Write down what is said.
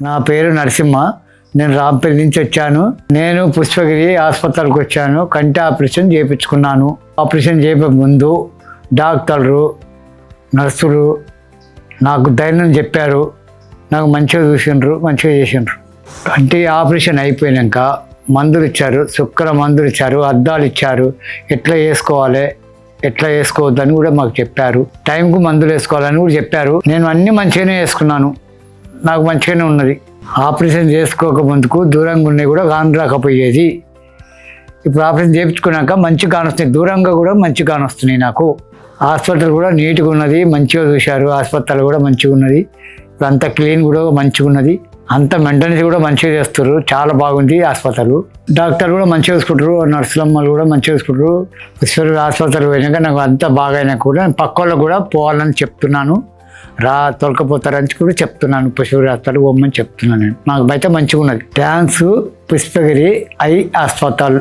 నా పేరు నరసింహ. నేను రాంపల్లి నుంచి వచ్చాను. నేను పుష్పగిరి హాస్పిటల్కి వచ్చాను. కంటి ఆపరేషన్ చేయించుకున్నాను. ఆపరేషన్ చేయక ముందు డాక్టర్లు, నర్సులు నాకు ధైర్యం చెప్పారు. నాకు మంచిగా చూసిండ్రు, మంచిగా చేసిండ్రు. కంటి ఆపరేషన్ అయిపోయాక మందులు ఇచ్చారు, చుక్కల మందులు ఇచ్చారు, అద్దాలు ఇచ్చారు. ఎట్లా వేసుకోవాలి, ఎట్లా వేసుకోవద్దని కూడా మాకు చెప్పారు. టైంకు మందులు వేసుకోవాలని కూడా చెప్పారు. నేను అన్నీ మంచిగానే వేసుకున్నాను. నాకు మంచిగానే ఉన్నది. ఆపరేషన్ చేసుకోక ముందుకు దూరంగా ఉన్నాయి కూడా కానరాకపోయేది. ఇప్పుడు ఆపరేషన్ చేయించుకున్నాక మంచి కానొస్తున్నాయి, దూరంగా కూడా మంచి కానొస్తున్నాయి నాకు. హాస్పిటల్ కూడా నీట్గా ఉన్నది, మంచిగా చూశారు. హాస్పిటల్ కూడా మంచిగా ఉన్నది. ఇప్పుడు అంతా క్లీన్ కూడా మంచిగా ఉన్నది. అంత మెయింటెనెన్స్ కూడా మంచిగా చేస్తారు. చాలా బాగుంది హాస్పిటల్. డాక్టర్ కూడా మంచిగా చూసుకుంటారు, నర్సులమ్మలు కూడా మంచిగా చూసుకుంటారు. పుష్పగిరి హాస్పిటల్ పోయినాక నాకు అంతా బాగా అయినా కూడా పక్క వాళ్ళకు కూడా పోవాలని చెప్తున్నాను. తొలకపోతారని కూడా చెప్తున్నాను. పుష్పగిరి హాస్పిటల్ పోమని చెప్తున్నాను. నేను నాకు బయట మంచిగా ఉన్నది. Thanks Pushpagiri eye hospital.